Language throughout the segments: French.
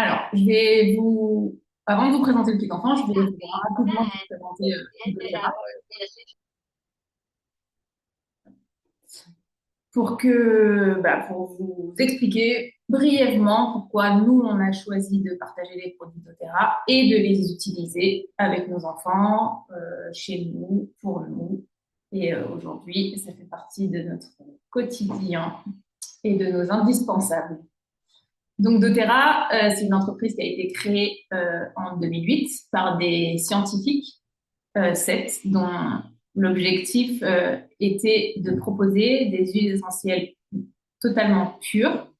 Alors, avant de vous présenter le kit enfant, je vais vous rapidement vous présenter doTERRA pour vous expliquer brièvement pourquoi nous, on a choisi de partager les produits doTERRA et de les utiliser avec nos enfants, chez nous, pour nous. Et aujourd'hui, ça fait partie de notre quotidien et de nos indispensables. Donc doTERRA, c'est une entreprise qui a été créée en 2008 par des scientifiques, 7, dont l'objectif était de proposer des huiles essentielles totalement pures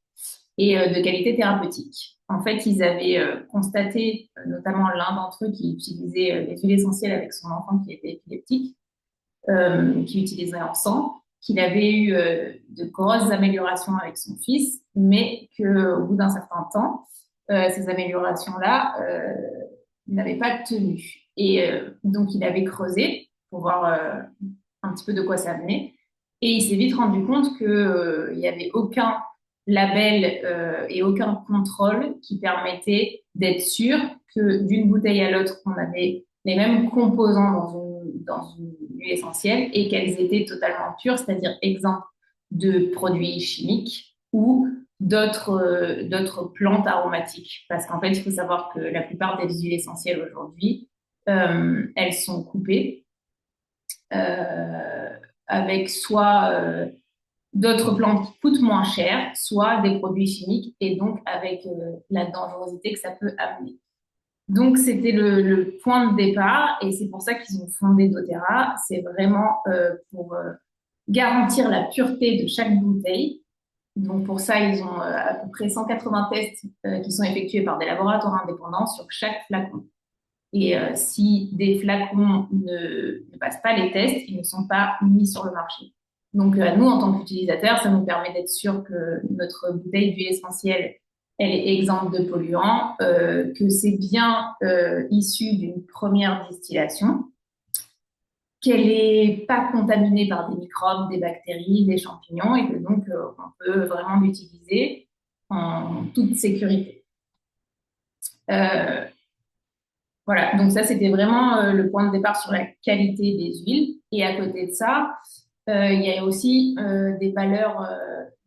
et de qualité thérapeutique. En fait, ils avaient constaté, notamment l'un d'entre eux qui utilisait les huiles essentielles avec son enfant qui était épileptique, qui utilisait en sang, qu'il avait eu de grosses améliorations avec son fils, mais qu'au bout d'un certain temps, ces améliorations-là n'avaient pas tenu. Et donc, il avait creusé pour voir un petit peu de quoi ça venait. Et il s'est vite rendu compte qu'il n'y avait aucun label et aucun contrôle qui permettait d'être sûr que d'une bouteille à l'autre, on avait les mêmes composants dans une huile essentielle et qu'elles étaient totalement pures, c'est-à-dire exemptes de produits chimiques ou d'autres plantes aromatiques. Parce qu'en fait, il faut savoir que la plupart des huiles essentielles aujourd'hui, elles sont coupées euh, avec soit d'autres plantes qui coûtent moins cher, soit des produits chimiques et donc avec la dangerosité que ça peut amener. Donc, c'était le point de départ et c'est pour ça qu'ils ont fondé doTERRA. C'est vraiment pour garantir la pureté de chaque bouteille. Donc, pour ça, ils ont à peu près 180 tests qui sont effectués par des laboratoires indépendants sur chaque flacon. Et si des flacons ne passent pas les tests, ils ne sont pas mis sur le marché. Donc, nous, en tant qu'utilisateurs, ça nous permet d'être sûr que notre bouteille d'huile essentielle, elle est exempte de polluants, que c'est bien issu d'une première distillation, qu'elle n'est pas contaminée par des microbes, des bactéries, des champignons, et que donc on peut vraiment l'utiliser en toute sécurité. Euh, Voilà, donc ça, c'était vraiment le point de départ sur la qualité des huiles. Et à côté de ça, il y a aussi des valeurs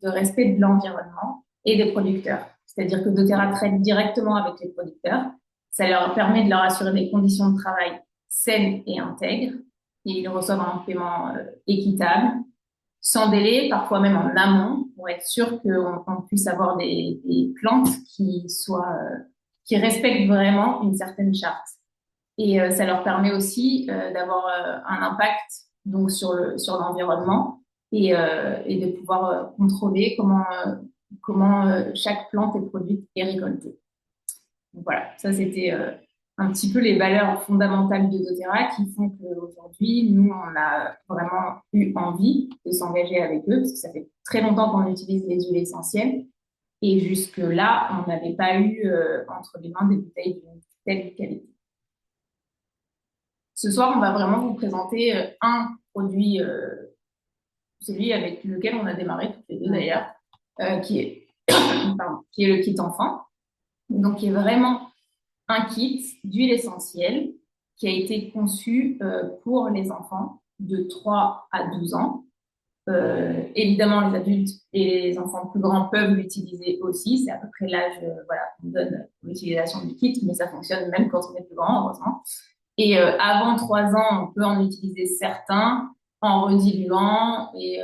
de respect de l'environnement et des producteurs. C'est-à-dire que doTERRA traite directement avec les producteurs. Ça leur permet de leur assurer des conditions de travail saines et intègres. Et ils reçoivent un paiement équitable, sans délai, parfois même en amont, pour être sûr qu'on puisse avoir des plantes qui respectent vraiment une certaine charte. Et ça leur permet aussi d'avoir un impact donc sur l'environnement et de pouvoir contrôler comment chaque plante est produite et récoltée. Donc voilà, ça c'était un petit peu les valeurs fondamentales de doTERRA qui font qu'aujourd'hui, nous, on a vraiment eu envie de s'engager avec eux parce que ça fait très longtemps qu'on utilise les huiles essentielles et jusque-là, on n'avait pas eu entre les mains des bouteilles d'une telle qualité. Ce soir, on va vraiment vous présenter un produit, celui avec lequel on a démarré toutes les deux d'ailleurs, qui est, pardon, qui est le kit enfant. Donc, qui est vraiment un kit d'huile essentielle qui a été conçu pour les enfants de 3 à 12 ans. Évidemment, les adultes et les enfants plus grands peuvent l'utiliser aussi. C'est à peu près l'âge voilà, qu'on donne pour l'utilisation du kit, mais ça fonctionne même quand on est plus grand, heureusement. Et avant 3 ans, on peut en utiliser certains en rediluant et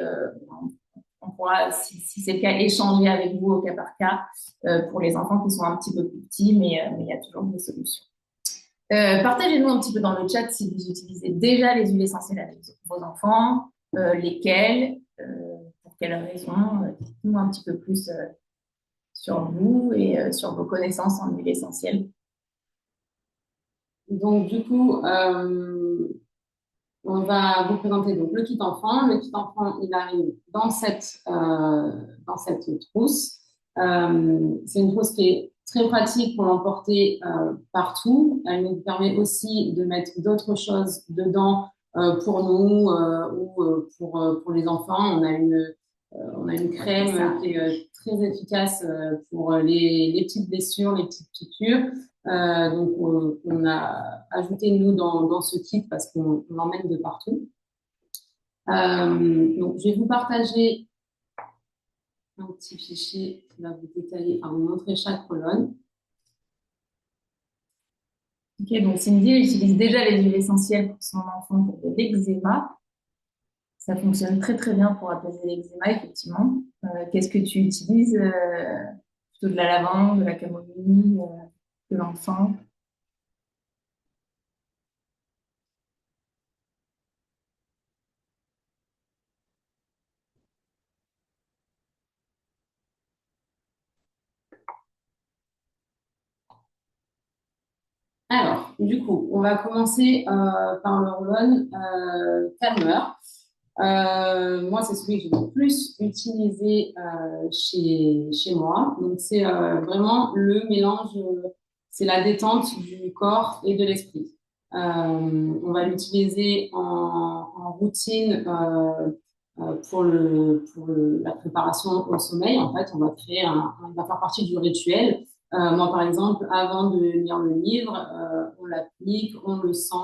on pourra, si c'est le cas, échanger avec vous au cas par cas pour les enfants qui sont un petit peu plus petits, mais il y a toujours des solutions. Partagez-nous un petit peu dans le chat si vous utilisez déjà les huiles essentielles avec vos enfants, lesquelles, pour quelles raisons. Dites-nous un petit peu plus sur vous et sur vos connaissances en huiles essentielles. Donc, du coup, on va vous présenter donc, le kit enfant. Le kit enfant, il arrive dans cette trousse. C'est une trousse qui est très pratique pour l'emporter partout. Elle nous permet aussi de mettre d'autres choses dedans pour nous ou pour les enfants. On a On a une Ça. crème qui est très efficace pour les petites blessures, les petites piqûres. Donc, on a ajouté, nous, dans ce kit parce qu'on l'emmène de partout. Donc, je vais vous partager un petit fichier qui va vous détailler, enfin, vous montrer chaque colonne. Ok, donc Cindy elle utilise déjà les huiles essentielles pour son enfant pour de l'eczéma. Ça fonctionne très très bien pour apaiser l'eczéma, effectivement. Qu'est-ce que tu utilises? Plutôt de la lavande, de la camomille, de l'encens? Alors, du coup, on va commencer par le roll-on calmeur. Moi, c'est celui que j'ai le plus utilisé chez moi. Donc, c'est vraiment le mélange, c'est la détente du corps et de l'esprit. On va l'utiliser en routine la préparation au sommeil. En fait, on va créer il va faire partie du rituel. Moi, par exemple, avant de lire le livre, on l'applique, on le sent,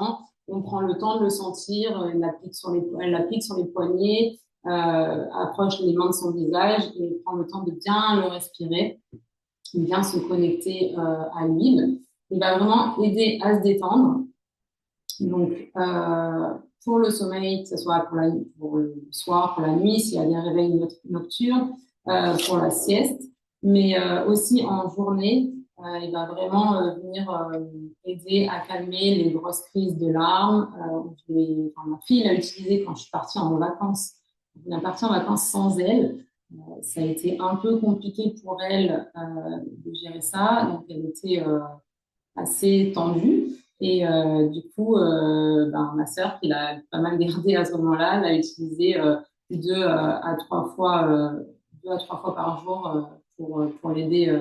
on prend le temps de le sentir, elle l'applique sur les poignets, approche les mains de son visage et prend le temps de bien le respirer, de bien se connecter à l'huile. Il va vraiment aider à se détendre. Donc, pour le sommeil, que ce soit pour le soir, pour la nuit, s'il y a des réveils nocturnes, pour la sieste, mais aussi en journée, il va vraiment venir aider à calmer les grosses crises de larmes. Ma fille l'a utilisé quand je suis partie en vacances. On est partie en vacances sans elle. Ça a été un peu compliqué pour elle de gérer ça, donc elle était assez tendue. Et du coup, ma sœur, qui l'a pas mal gardé à ce moment-là, l'a utilisé deux à trois fois par jour pour l'aider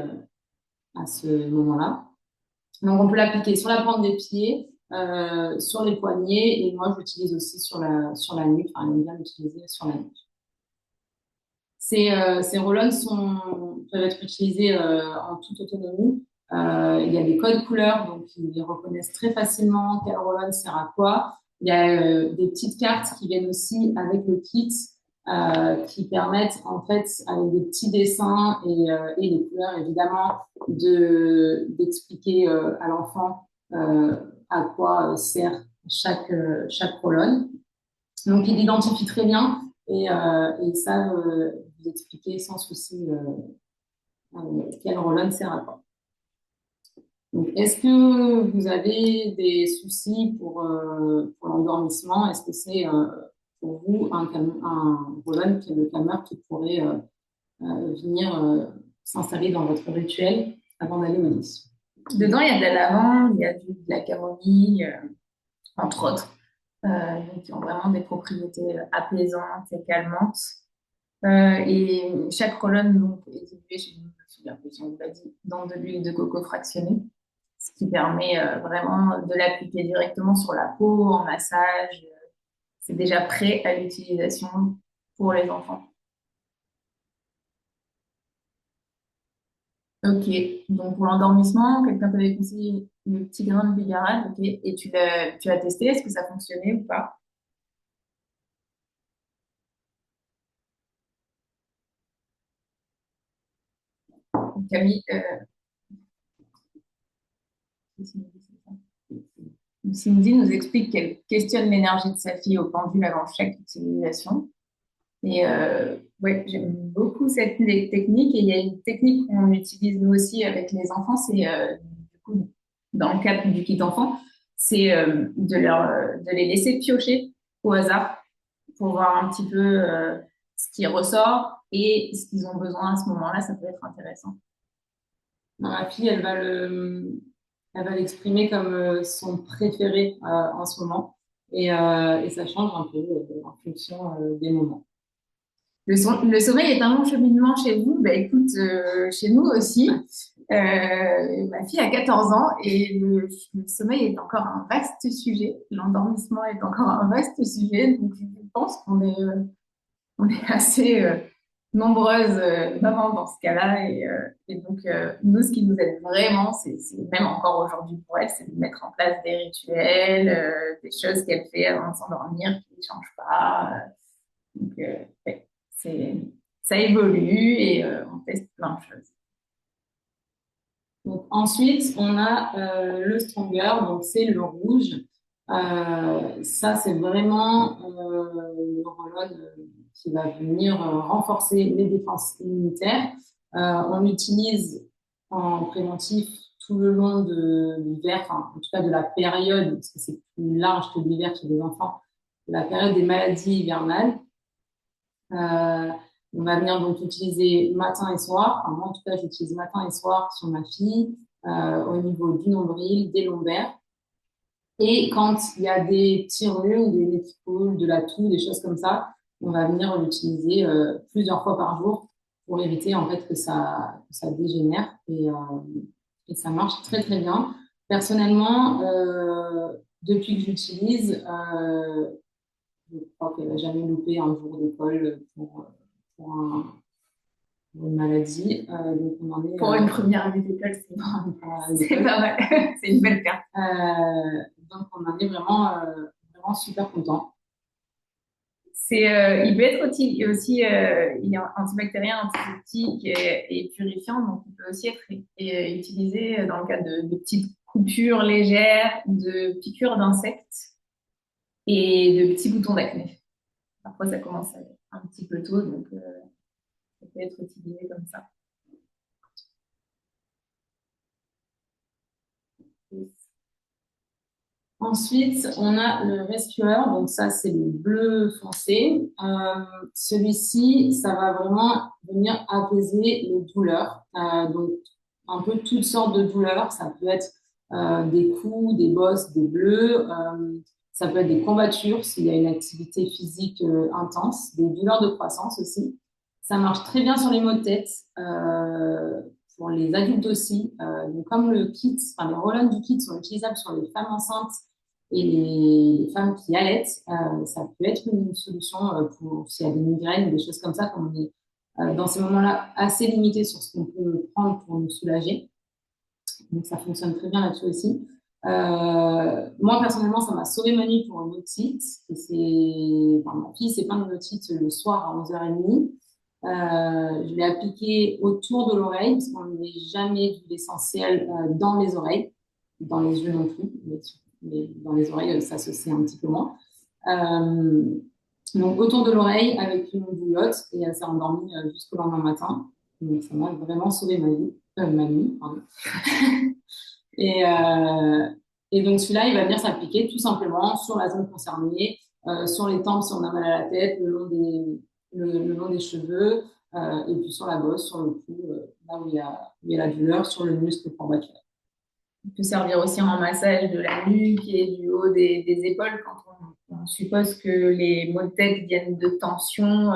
à ce moment-là. Donc, on peut l'appliquer sur la plante des pieds, sur les poignets, et moi, je l'utilise aussi sur la nuque. Enfin, j'aime bien l'utiliser sur la nuque. Ces roll-ons peuvent être utilisés en toute autonomie. Il y a des codes couleurs, donc ils les reconnaissent très facilement, quel roll-on sert à quoi. Il y a des petites cartes qui viennent aussi avec le kit, qui permettent en fait, avec des petits dessins et les couleurs évidemment, d'expliquer à l'enfant à quoi sert chaque roll-on. Donc ils l'identifient très bien et ils savent vous expliquer sans souci quel roll-on sert à quoi. Donc, est-ce que vous avez des soucis pour l'endormissement? Est-ce que c'est pour vous un roll-on qui est le calmeur qui pourrait venir s'installer dans votre rituel avant d'aller au lit? Dedans, il y a de la lavande, il y a de la camomille, entre autres, donc qui ont vraiment des propriétés apaisantes et calmantes. Et chaque colonne donc, est diluée, je me souviens plus si on l'a dit, dans de l'huile de coco fractionnée, ce qui permet vraiment de l'appliquer directement sur la peau, en massage. C'est déjà prêt à l'utilisation pour les enfants. Ok, donc pour l'endormissement, quelqu'un t'avait conseillé le petit grain de bigarade, ok, et tu as testé, est-ce que ça fonctionnait ou pas? Donc, Camille, Cindy nous explique qu'elle questionne l'énergie de sa fille au pendule avant chaque utilisation. Et ouais, j'aime beaucoup cette technique. Et il y a une technique qu'on utilise nous aussi avec les enfants, c'est du coup, dans le cadre du kit enfant, c'est de les laisser piocher au hasard pour voir un petit peu ce qui ressort et ce qu'ils ont besoin à ce moment-là. Ça peut être intéressant. Ma fille, elle va l'exprimer comme son préféré en ce moment. Et ça change un peu en fonction des moments. Le sommeil est un long cheminement chez vous. Bah, écoute, chez nous aussi. Ma fille a 14 ans et le sommeil est encore un vaste sujet. L'endormissement est encore un vaste sujet. Donc, je pense qu'on est assez nombreuses mamans dans ce cas-là. Et donc, nous, ce qui nous aide vraiment, c'est même encore aujourd'hui pour elle, c'est de mettre en place des rituels, des choses qu'elle fait avant de s'endormir qui ne changent pas. Donc, ouais, c'est, ça évolue et on teste plein de choses. Donc, ensuite, on a le Stronger, donc c'est le rouge. Ça, c'est vraiment le hormone qui va venir renforcer les défenses immunitaires. On l'utilise en préventif tout le long de l'hiver, enfin, en tout cas de la période, parce que c'est plus large que l'hiver chez les enfants, de la période des maladies hivernales. Euh, on va venir donc utiliser matin et soir. Enfin, moi, en tout cas, j'utilise matin et soir sur ma fille, au niveau du nombril, des lombaires. Et quand il y a des petits rhumes, des nez qui coulent, de la toux, des choses comme ça, on va venir l'utiliser plusieurs fois par jour pour éviter en fait que ça dégénère et ça marche très très bien. Personnellement, depuis que j'utilise, je crois qu'elle n'a jamais loupé un jour d'école pour, pour une maladie. Donc on en est, Pour une première année d'école, c'est pas mal. C'est une belle perte. donc on en est vraiment, vraiment super content. Il peut être aussi il est antibactérien, antiseptique et purifiant, donc il peut aussi être utilisé dans le cas de petites coupures légères, de piqûres d'insectes et de petits boutons d'acné. Parfois, ça commence à être un petit peu tôt, donc ça peut être utilisé comme ça. Ensuite, on a le Rescuer, donc ça c'est le bleu foncé. Celui-ci, ça va vraiment venir apaiser les douleurs. Donc un peu toutes sortes de douleurs. Ça peut être des coups, des bosses, des bleus. Ça peut être des combattures s'il y a une activité physique intense, des douleurs de croissance aussi. Ça marche très bien sur les maux de tête, pour les adultes aussi. Donc comme le kit, enfin les roll du kit sont utilisables sur les femmes enceintes et les femmes qui allaitent, ça peut être une solution pour s'il y a des migraines ou des choses comme ça, quand on est dans ces moments-là assez limité sur ce qu'on peut prendre pour nous soulager. Donc ça fonctionne très bien là-dessus aussi. Moi personnellement, ça m'a sauvé ma nuit pour une otite. Enfin, ma fille s'est plainte d'une otite le soir à 11h30. Je l'ai appliqué autour de l'oreille, parce qu'on ne met jamais d'huile essentielle dans les oreilles, dans les yeux non plus, mais dans les oreilles, ça se sait un petit peu moins. Euh, donc autour de l'oreille avec une bouillotte, et elle s'est endormie jusqu'au lendemain matin. Donc ça m'a vraiment sauvé ma nuit, pardon. Et, euh, et donc celui-là, il va venir s'appliquer tout simplement sur la zone concernée, sur les tempes si on a mal à la tête, le long des cheveux, et puis sur la bosse, sur le cou, là où il y a la douleur, sur le muscle courbaturaire. Il peut servir aussi en massage de la nuque et du haut des épaules quand on suppose que les maux de tête viennent de tensions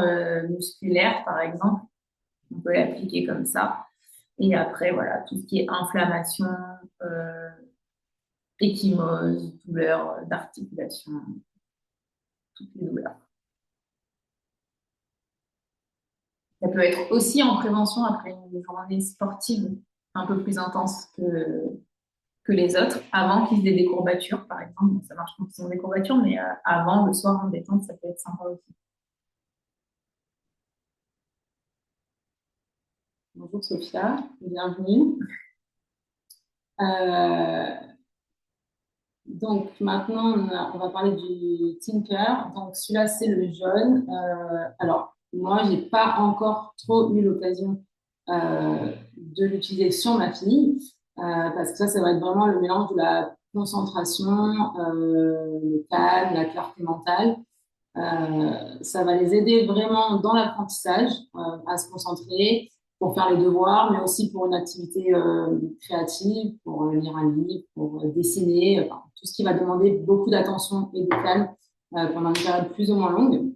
musculaires, par exemple. On peut l'appliquer comme ça. Et après, voilà, tout ce qui est inflammation, euh, ecchymose, douleur d'articulation, toutes les douleurs. Ça peut être aussi en prévention après une journée sportive un peu plus intense que les autres, avant qu'ils aient des courbatures, par exemple. Bon, ça marche quand ils ont des courbatures, mais avant, le soir en détente, ça peut être sympa aussi. Bonjour Sophia, bienvenue. Donc maintenant, on va parler du Tinker. Donc celui-là, c'est le jaune. Alors, moi, j'ai pas encore trop eu l'occasion de l'utiliser sur ma fille, parce que ça va être vraiment le mélange de la concentration, le calme, la clarté mentale. Ça va les aider vraiment dans l'apprentissage, à se concentrer pour faire les devoirs, mais aussi pour une activité créative, pour lire un livre, pour dessiner, enfin, tout ce qui va demander beaucoup d'attention et de calme pendant une période plus ou moins longue.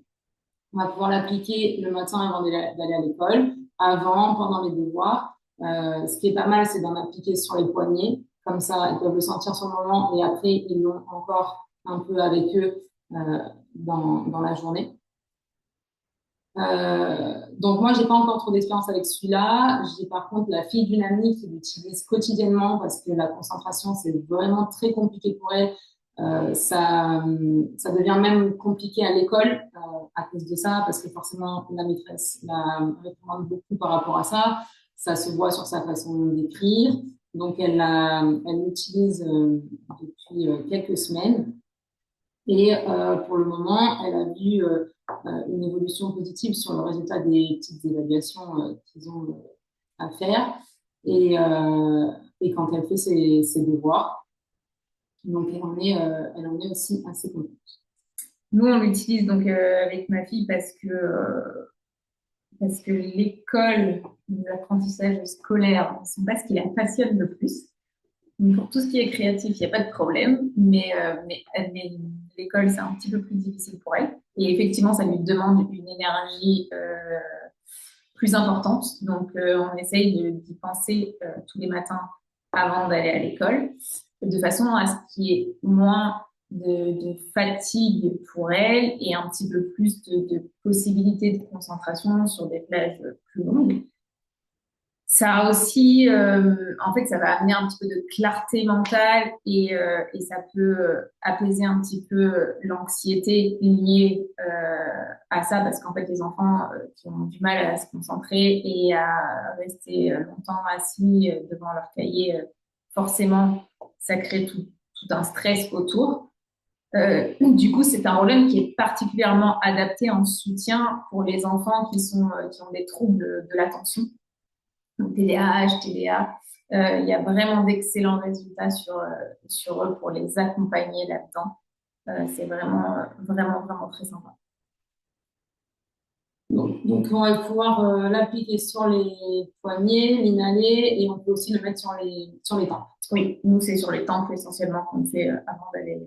On va pouvoir l'appliquer le matin avant d'aller à l'école, avant, pendant les devoirs. Ce qui est pas mal, c'est d'en appliquer sur les poignets. Comme ça, ils peuvent le sentir sur le moment et après, ils l'ont encore un peu avec eux dans la journée. Donc moi, j'ai pas encore trop d'expérience avec celui-là. J'ai par contre la fille d'une amie qui l'utilise quotidiennement parce que la concentration, c'est vraiment très compliqué pour elle. Ça devient même compliqué à l'école à cause de ça, parce que forcément la maîtresse la réprimande beaucoup par rapport à ça. Ça se voit sur sa façon d'écrire. Donc elle l'utilise depuis quelques semaines. Et pour le moment, elle a vu une évolution positive sur le résultat des petites évaluations qu'ils ont à faire. Et, euh, et quand elle fait ses devoirs, donc elle en est aussi assez contente. Nous, on l'utilise donc avec ma fille parce que l'école, les apprentissages scolaires ne sont pas ce qui la passionne le plus. Donc, pour tout ce qui est créatif, il n'y a pas de problème, mais l'école, c'est un petit peu plus difficile pour elle. Et effectivement, ça lui demande une énergie plus importante. Donc, on essaye d'y penser tous les matins avant d'aller à l'école, de façon à ce qu'il y ait moins de fatigue pour elle et un petit peu plus de possibilités de concentration sur des plages plus longues. Ça a aussi, en fait, ça va amener un petit peu de clarté mentale et ça peut apaiser un petit peu l'anxiété liée à ça, parce qu'en fait, les enfants qui ont du mal à se concentrer et à rester longtemps assis devant leur cahier, forcément, ça crée tout un stress autour. Du coup, c'est un roll qui est particulièrement adapté en soutien pour les enfants qui ont des troubles de l'attention, donc TDAH, TDA. Il y a vraiment d'excellents résultats sur eux pour les accompagner là-dedans. C'est vraiment très sympa. Donc on va pouvoir l'appliquer sur les poignets, l'inhaler, et on peut aussi le mettre sur les tempes. Oui, nous, c'est sur les tempes essentiellement qu'on le fait avant d'aller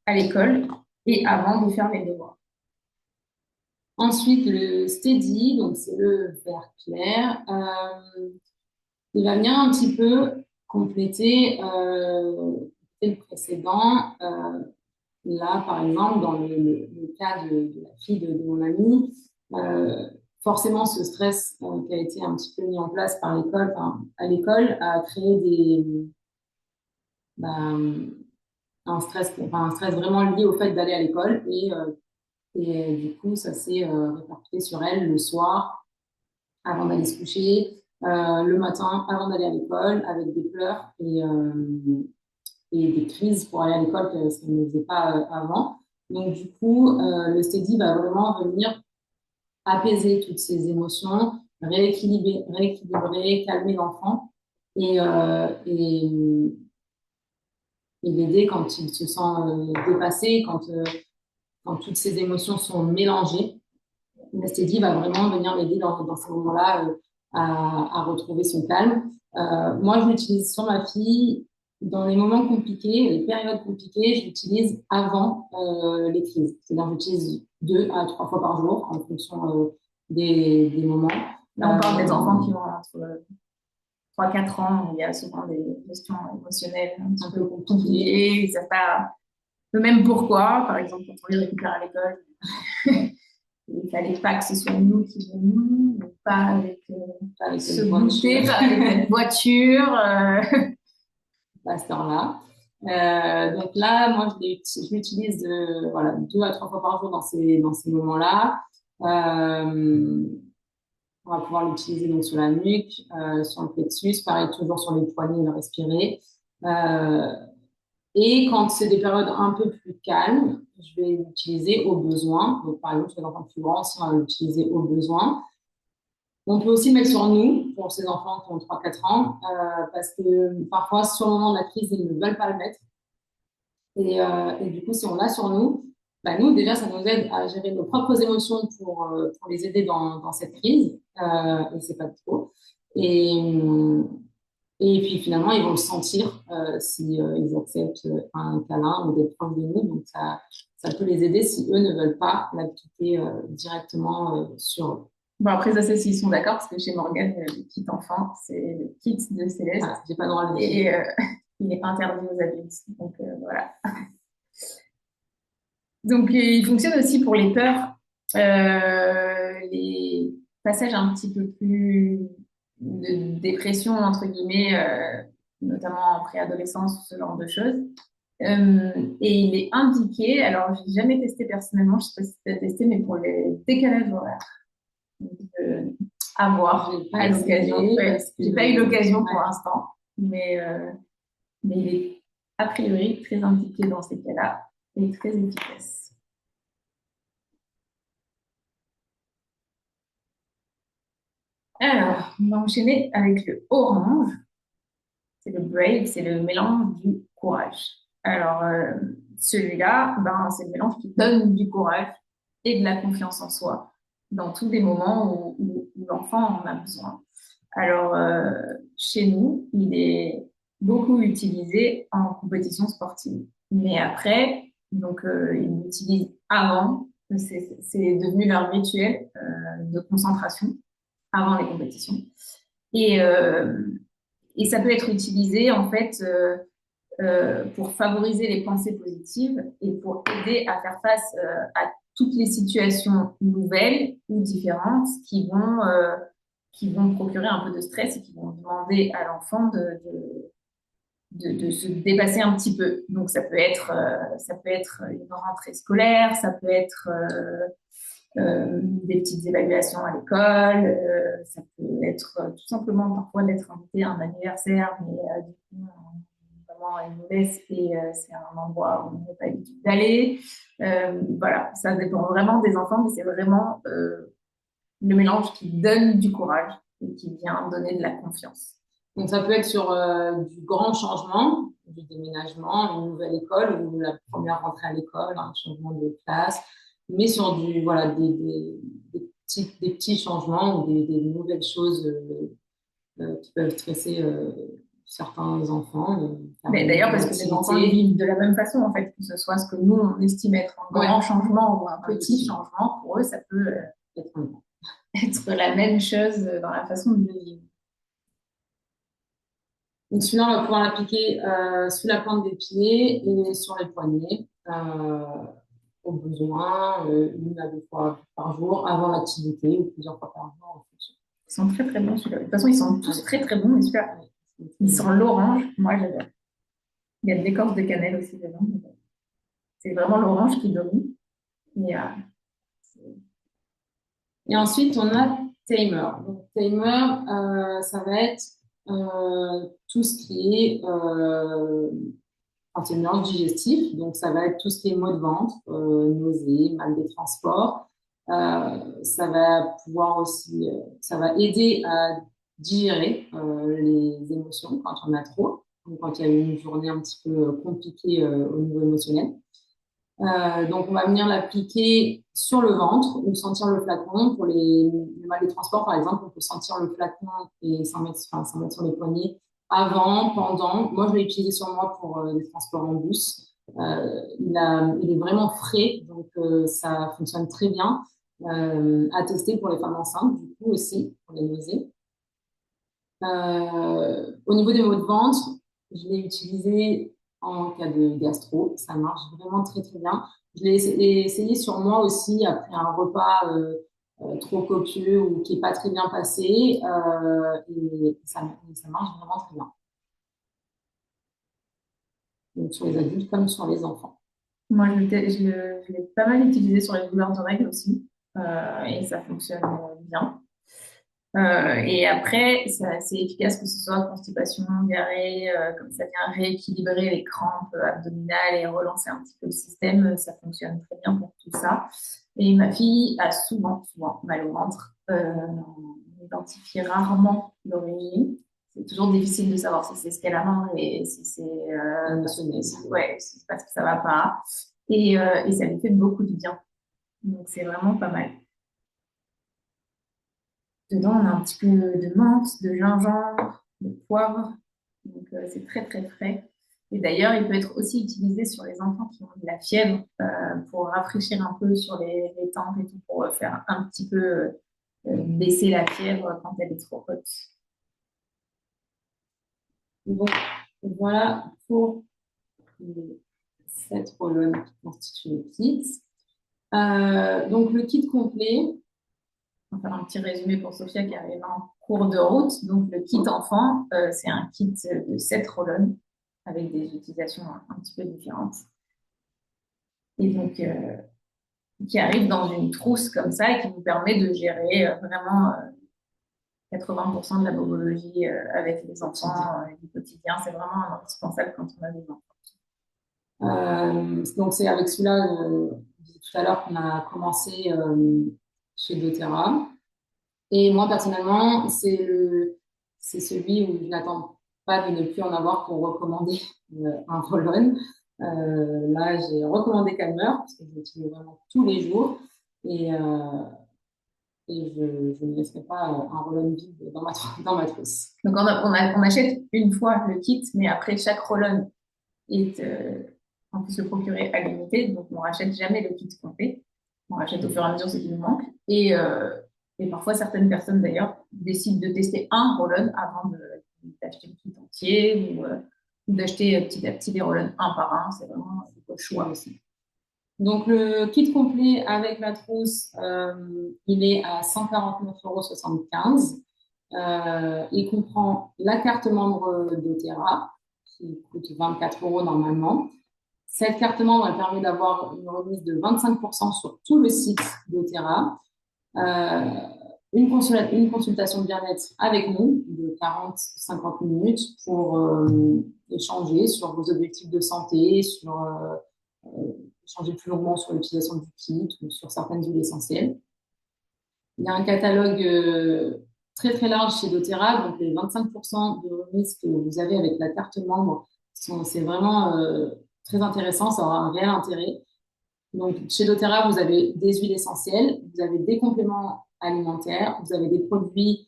à l'école et avant de faire les devoirs. Ensuite, le steady, donc c'est le vert clair. Il va venir un petit peu compléter le précédent. Là, par exemple, dans le cas de la fille de mon amie, forcément, ce stress qui a été un petit peu mis en place par l'école, enfin, à l'école, a créé bah, un stress vraiment lié au fait d'aller à l'école. Et du coup, ça s'est répercuté sur elle le soir, avant d'aller se coucher, le matin, avant d'aller à l'école, avec des pleurs et des crises pour aller à l'école, ce qu'elle ne faisait pas avant. Donc, du coup, le steady va vraiment venir apaiser toutes ces émotions, rééquilibrer, calmer l'enfant et, euh, et, et l'aider quand il se sent dépassé, quand toutes ces émotions sont mélangées. Le steady va vraiment venir l'aider dans ces moments-là à retrouver son calme. Moi, je l'utilise sur ma fille dans les moments compliqués, les périodes compliquées, je l'utilise avant les crises. C'est-à-dire, j'utilise 2 à 3 fois par jour en fonction des moments. Là, on parle des enfants qui ont entre 3-4 ans. Il y a souvent des questions émotionnelles un petit peu compliquées. Ils ne savent pas eux-mêmes pourquoi. Par exemple, quand on les récupère à l'école, il ne fallait pas que ce soit nous qui venions, pas avec ce goûter, pas avec une voiture. À cette heure-là. Donc là, moi, je l'utilise voilà, 2 à 3 fois par jour dans ces moments-là. On va pouvoir l'utiliser donc sur la nuque, sur le plexus, pareil, toujours sur les poignets, le respirer. Et quand c'est des périodes un peu plus calmes, je vais l'utiliser au besoin. Donc, par exemple, sur les enfants plus grands, on va l'utiliser au besoin. On peut aussi le mettre sur nous, pour ces enfants qui ont 3-4 ans, parce que parfois, sur le moment de la crise, ils ne veulent pas le mettre. Et du coup, si on l'a sur nous, bah nous, déjà, ça nous aide à gérer nos propres émotions pour les aider dans cette crise. Et c'est pas trop. Et puis finalement, ils vont le sentir si ils acceptent un câlin ou d'être proches de nous. Donc ça peut les aider si eux ne veulent pas l'appliquer directement sur eux. Bon, après, ça, c'est s'ils sont d'accord, parce que chez Morgane, le kit enfant, c'est le kit de Céleste. Ah, j'ai pas le droit de le dire. Et il est interdit aux adultes. Donc, voilà. Donc, il fonctionne aussi pour les peurs Les passages un petit peu plus de dépression, entre guillemets, notamment en préadolescence ou ce genre de choses. Et il est indiqué, alors j'ai jamais testé personnellement, je sais pas si tu as testé, mais pour les décalages horaires. Donc, à voir J'ai pas à l'occasion. essayé Ouais, parce que j'ai pas eu l'occasion pour ouais. l'instant, mais il est a priori très indiqué dans ces cas-là et très efficace. Alors, on va enchaîner avec le orange. C'est le brave, c'est le mélange du courage. Alors, celui-là, ben, c'est le mélange qui donne du courage et de la confiance en soi dans tous les moments où l'enfant en a besoin. Alors, chez nous, il est beaucoup utilisé en compétition sportive. Mais après, donc, ils l'utilisent avant. C'est devenu leur rituel de concentration avant les compétitions. Et, euh, et ça peut être utilisé en fait pour favoriser les pensées positives et pour aider à faire face à toutes les situations nouvelles ou différentes qui vont procurer un peu de stress et qui vont demander à l'enfant de se dépasser un petit peu. Donc ça peut être une rentrée scolaire, ça peut être des petites évaluations à l'école, ça peut être tout simplement parfois d'être invité à un anniversaire, mais du coup, vraiment à une messe et c'est un endroit où on n'est pas l'habitude d'aller. Voilà, ça dépend vraiment des enfants, mais c'est vraiment le mélange qui donne du courage et qui vient donner de la confiance. Donc, ça peut être sur du grand changement, du déménagement, une nouvelle école ou la première rentrée à l'école, un changement de classe, mais sur voilà, des petits changements ou des nouvelles choses qui peuvent stresser certains enfants, faire Mais une d'ailleurs, parce que les enfants le activité. vivent de la même façon, en fait, que ce soit ce que nous, on estime être un Ouais, grand changement ou un un petit petit, changement, pour eux, ça peut peut-être un être la même chose dans la façon de le vivre. Donc celui-là, on va pouvoir l'appliquer sous la plante des pieds et sur les poignets, au besoin, une à deux fois par jour, avant l'activité, ou plusieurs fois par jour en fonction. Ils sont très très bons, celui-là. De toute façon, ils sont tous très très bons, mais celui-là, il sent l'orange. Moi, j'adore. Il y a de l'écorce de cannelle aussi dedans. C'est vraiment l'orange qui domine. Et, Et ensuite, on a Tamer. Donc, Tamer, ça va être tout ce qui est c'est une mélange digestif, donc ça va être tout ce qui est maux de ventre, nausées, mal des transports. Ça va pouvoir aussi, ça va aider à digérer les émotions quand on a trop, donc quand il y a eu une journée un petit peu compliquée au niveau émotionnel. Donc on va venir l'appliquer sur le ventre ou sentir le flacon. Pour les mal des transports, par exemple, on peut sentir le flacon et s'en mettre sur les poignets avant, pendant. Moi, je l'ai utilisé sur moi pour les transports en bus. Il est vraiment frais, donc ça fonctionne très bien. À tester pour les femmes enceintes, du coup aussi, pour les nausées. Au niveau des maux de ventre, je l'ai utilisé en cas de gastro. Ça marche vraiment très, très bien. Je l'ai essayé sur moi aussi après un repas trop copieux ou qui est pas très bien passé. Et ça marche vraiment très bien. Donc, sur les adultes comme sur les enfants. moi, je l'ai pas mal utilisé sur les douleurs de règles aussi. Et ça fonctionne bien. Et après, c'est assez efficace que ce soit constipation, diarrhée, comme ça vient rééquilibrer les crampes abdominales et relancer un petit peu le système. Ça fonctionne très bien pour tout ça. Et ma fille a souvent mal au ventre. On identifie rarement l'origine. C'est toujours difficile de savoir si c'est ce qu'elle a mangé, si c'est ouais, si c'est parce que ça va pas. Et ça lui fait beaucoup de bien. Donc c'est vraiment pas mal. Dedans, on a un petit peu de menthe, de gingembre, de poivre. Donc, c'est très, très frais. Et d'ailleurs, il peut être aussi utilisé sur les enfants qui ont de la fièvre pour rafraîchir un peu sur les tempes et tout, pour faire un petit peu baisser la fièvre quand elle est trop haute. Donc, voilà pour les 7 colonnes qui constituent le kit. Donc, le kit complet, On va faire un petit résumé pour Sophia qui arrive en cours de route. Donc, le kit enfant, c'est un kit de 7 roll avec des utilisations un petit peu différentes. Et donc, qui arrive dans une trousse comme ça et qui vous permet de gérer vraiment 80% de la bobologie avec les enfants du quotidien. C'est vraiment indispensable quand on a des enfants. Donc, c'est avec celui-là, je disais tout à l'heure qu'on a commencé chez doTERRA. Et moi, personnellement, c'est celui où je n'attends pas de ne plus en avoir pour recommander un roll-on. Là, j'ai recommandé Calmer parce que je l'utilise vraiment tous les jours et, je ne laisserai pas un roll-on vide dans ma trousse. Donc, on achète une fois le kit, mais après, chaque roll-on est, on peut se procurer à l'unité. Donc, on rachète jamais le kit complet. On rachète au fur et à mesure ce qui nous manque. Et parfois, certaines personnes, d'ailleurs, décident de tester un roll-on avant d'acheter le kit entier ou d'acheter petit à petit les roll-on un par un. C'est vraiment le choix aussi. Donc, le kit complet avec la trousse, il est à 149,75 €. Il comprend la carte membre doTERRA, qui coûte 24 € normalement. Cette carte membre, elle permet d'avoir une remise de 25% sur tout le site doTERRA. Une consultation de bien-être avec nous de 40-50 minutes pour échanger sur vos objectifs de santé, sur échanger plus longuement sur l'utilisation du kit ou sur certaines huiles essentielles. Il y a un catalogue très très large chez doTERRA, donc les 25% de remise que vous avez avec la carte membre, c'est vraiment très intéressant, ça aura un réel intérêt. Donc chez doTERRA, vous avez des huiles essentielles, vous avez des compléments alimentaires, vous avez des produits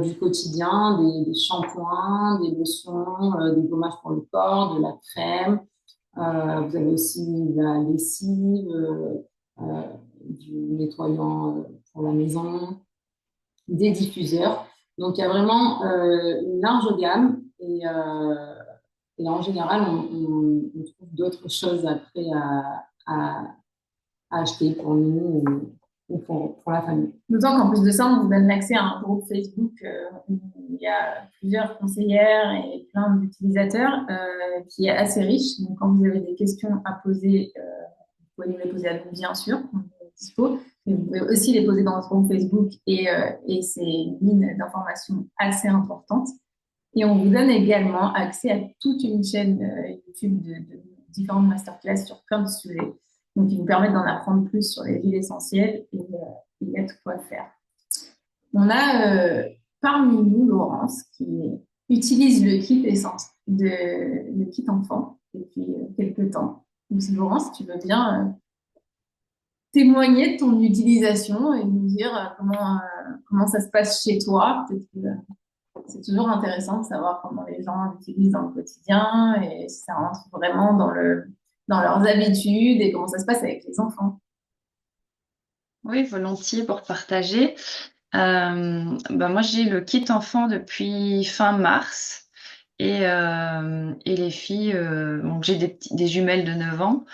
du quotidien, des shampoings, des lotions, des gommages pour le corps, de la crème. Vous avez aussi de la lessive, du nettoyant pour la maison, des diffuseurs. Donc, il y a vraiment une large gamme et en général, on trouve d'autres choses après à acheter pour nous ou pour la famille. D'autant qu'en plus de ça, on vous donne l'accès à un groupe Facebook où il y a plusieurs conseillères et plein d'utilisateurs qui est assez riche. Donc, quand vous avez des questions à poser, vous pouvez nous les poser à nous, bien sûr, on est dispo. Mais vous pouvez aussi les poser dans notre groupe Facebook et c'est une mine d'informations assez importante. Et on vous donne également accès à toute une chaîne YouTube de différentes masterclass sur plein de sujets. Donc, qui vous permettent d'en apprendre plus sur les huiles essentielles et il y a de quoi faire. On a parmi nous Laurence qui utilise le kit essence, le kit enfant depuis quelques temps. Donc, si Laurence, tu veux bien témoigner de ton utilisation et nous dire comment ça se passe chez toi. Peut-être que c'est toujours intéressant de savoir comment les gens l'utilisent dans le quotidien et si ça rentre vraiment dans leurs habitudes et comment ça se passe avec les enfants. Oui, volontiers pour partager. Moi, j'ai le kit enfant depuis fin mars et les filles, donc j'ai des jumelles de 9 ans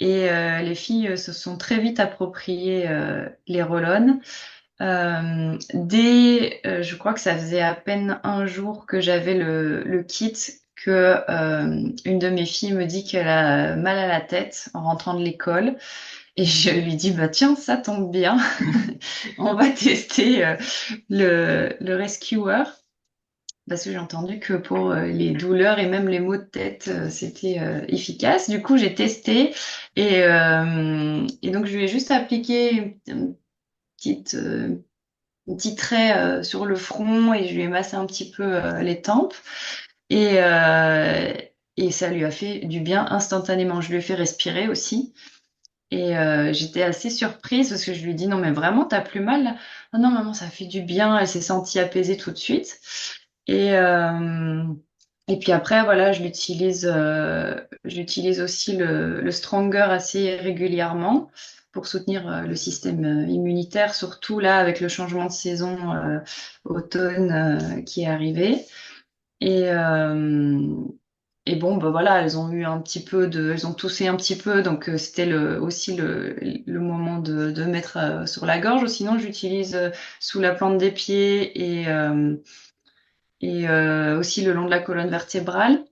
et les filles se sont très vite appropriées les roll-on. Je crois que ça faisait à peine un jour que j'avais le kit que une de mes filles me dit qu'elle a mal à la tête en rentrant de l'école. Et je lui dis, bah tiens, ça tombe bien, on va tester le Rescuer, parce que j'ai entendu que pour les douleurs et même les maux de tête, c'était efficace. Du coup, j'ai testé et donc je lui ai juste appliqué petite, un petit trait sur le front et je lui ai massé un petit peu les tempes et, euh, et ça lui a fait du bien instantanément. Je lui ai fait respirer aussi. Et j'étais assez surprise parce que je lui ai dit non mais vraiment t'as plus mal là? Ah non maman ça fait du bien, elle s'est sentie apaisée tout de suite. Et, euh, et puis après voilà j'utilise aussi le Stronger assez régulièrement pour soutenir le système immunitaire, surtout là avec le changement de saison automne qui est arrivé. Et, et bon, bah voilà, elles ont eu un petit peu elles ont toussé un petit peu, donc c'était aussi le moment de mettre sur la gorge. Ou sinon, j'utilise sous la plante des pieds et aussi le long de la colonne vertébrale.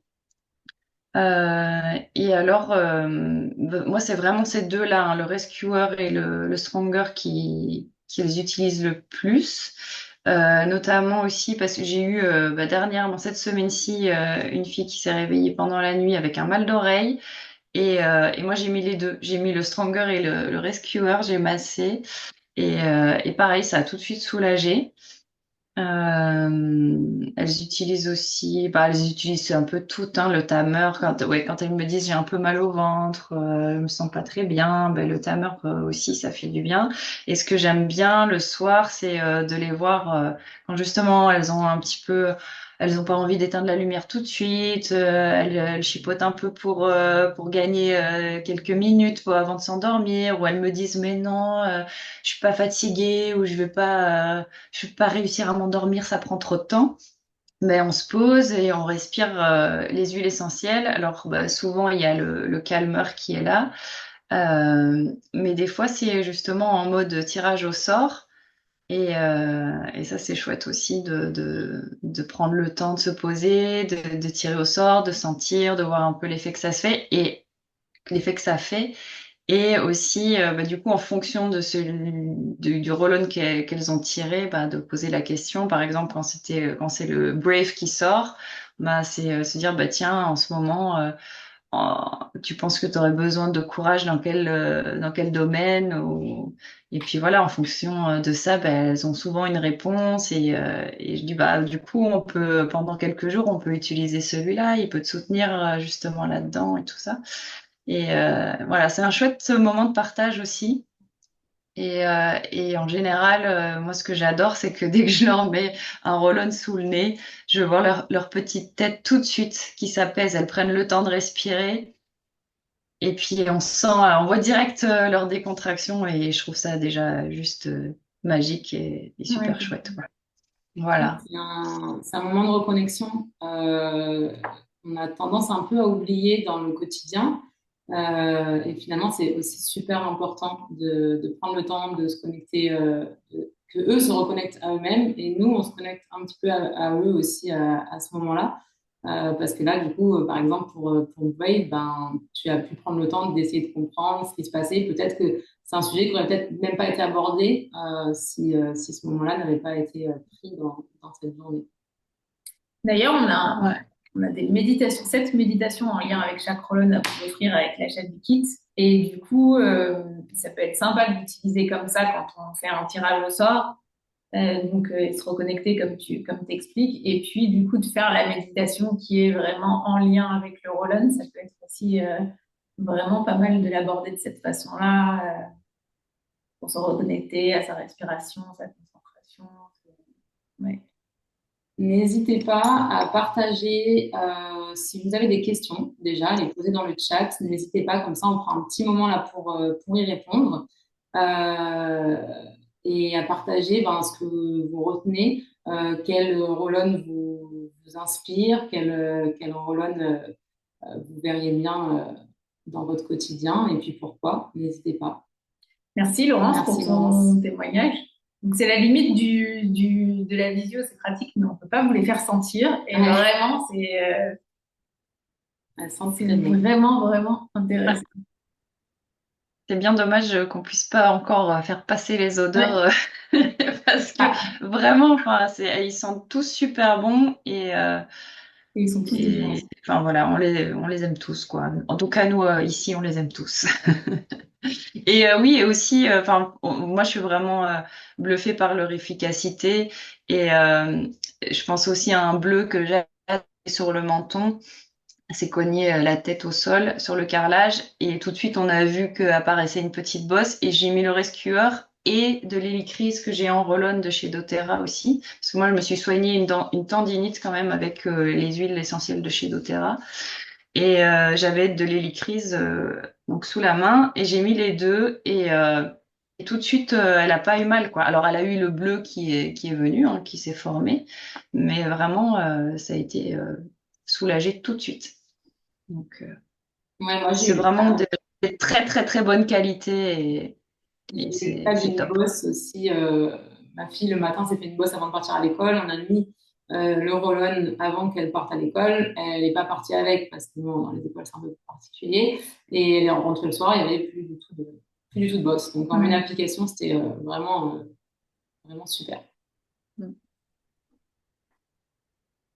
Et alors, moi, c'est vraiment ces deux-là, hein, le Rescuer et le Stronger qu'ils utilisent le plus. Notamment aussi parce que j'ai eu dernièrement, cette semaine-ci, une fille qui s'est réveillée pendant la nuit avec un mal d'oreille. Et moi, j'ai mis les deux. J'ai mis le Stronger et le Rescuer, j'ai massé. Et pareil, ça a tout de suite soulagé. Elles utilisent aussi, elles utilisent un peu tout, hein, le tamer. Quand elles me disent j'ai un peu mal au ventre, je me sens pas très bien, le tamer aussi ça fait du bien. Et ce que j'aime bien le soir, c'est de les voir quand justement elles ont pas envie d'éteindre la lumière tout de suite. Elles chipotent un peu pour gagner quelques minutes avant de s'endormir, ou elles me disent mais non, je suis pas fatiguée ou je vais pas réussir à m'endormir, ça prend trop de temps. Mais on se pose et on respire les huiles essentielles. Alors souvent il y a le calmeur qui est là. Mais des fois c'est justement en mode tirage au sort. Et ça c'est chouette aussi de prendre le temps de se poser, de tirer au sort, de sentir, de voir un peu l'effet que ça se fait et l'effet que ça fait. Et aussi, du coup, en fonction du roll-on qu'elles ont tiré, de poser la question. Par exemple, quand c'est le Brave qui sort, c'est se dire, tiens, en ce moment, tu penses que tu aurais besoin de courage dans quel domaine Et puis voilà, en fonction de ça, elles ont souvent une réponse. Et je dis, du coup, pendant quelques jours, on peut utiliser celui-là. Il peut te soutenir justement là-dedans et tout ça. Voilà, c'est un chouette moment de partage aussi. Et en général, moi, ce que j'adore, c'est que dès que je leur mets un roll-on sous le nez, je vois leur petite tête tout de suite qui s'apaise. Elles prennent le temps de respirer. Et puis, on voit direct leur décontraction. Et je trouve ça déjà juste magique et super Ouais. chouette. Voilà. C'est un moment de reconnexion. On a tendance un peu à oublier dans le quotidien. Et finalement, c'est aussi super important de prendre le temps de se connecter, que eux se reconnectent à eux-mêmes et nous, on se connecte un petit peu à eux aussi à ce moment-là. Parce que là, du coup, par exemple, pour Wade, tu as pu prendre le temps d'essayer de comprendre ce qui se passait. Peut-être que c'est un sujet qui aurait peut-être même pas été abordé si ce moment-là n'avait pas été pris dans cette journée. D'ailleurs, on a des méditations, 7 méditations en lien avec chaque colonne à vous offrir avec l'achat du kit. Et du coup, ça peut être sympa de l'utiliser comme ça quand on fait un tirage au sort. Se reconnecter comme t'expliques. Et puis, du coup, de faire la méditation qui est vraiment en lien avec le roll-on. Ça peut être aussi vraiment pas mal de l'aborder de cette façon-là pour se reconnecter à sa respiration, sa concentration. Ouais. N'hésitez pas à partager si vous avez des questions déjà, les poser dans le chat. N'hésitez pas, comme ça on prend un petit moment là pour y répondre. Euh, et à partager ce que vous retenez, quel roll-on vous inspire, quel roll-on vous verriez bien dans votre quotidien et puis pourquoi. N'hésitez pas. Merci Laurence Merci, pour Laurence. ton témoignage. Donc c'est la limite de la visio, c'est pratique, mais on peut pas vous les faire sentir. Et Ouais. vraiment, Elle sent c'est très bon. vraiment, vraiment intéressant. C'est bien dommage qu'on puisse pas encore faire passer les odeurs parce que Ah, vraiment, ils sentent tous super bons et ils sont tous différents. enfin voilà, on les aime tous quoi. En tout cas, nous ici, on les aime tous. Oui, et aussi, moi, je suis vraiment bluffée par leur efficacité je pense aussi à un bleu que j'ai sur le menton. C'est cogné la tête au sol sur le carrelage et tout de suite on a vu qu'apparaissait une petite bosse et j'ai mis le rescuer et de l'hélicryse que j'ai en roll-on de chez doTERRA aussi parce que moi je me suis soignée une tendinite quand même avec les huiles essentielles de chez doTERRA j'avais de l'hélicryse donc sous la main et j'ai mis les deux et tout de suite elle a pas eu mal quoi. Alors elle a eu le bleu qui est venu hein, qui s'est formé mais vraiment ça a été soulagé tout de suite. Donc, Ouais, moi, c'est vraiment des très, très, très bonne qualité j'ai et eu le cas c'est d'une top. bosse aussi. Ma fille, le matin, s'est fait une bosse avant de partir à l'école. On a mis le roll-on avant qu'elle parte à l'école. Elle n'est pas partie avec parce que bon, dans les écoles, c'est un peu particulier. Et elle est rentrée le soir, il n'y avait plus du tout de bosse. Donc, en une Mm. application, c'était vraiment super. Mm.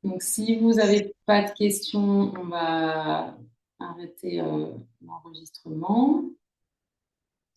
Donc, si vous n'avez pas de questions, on va arrêter l'enregistrement.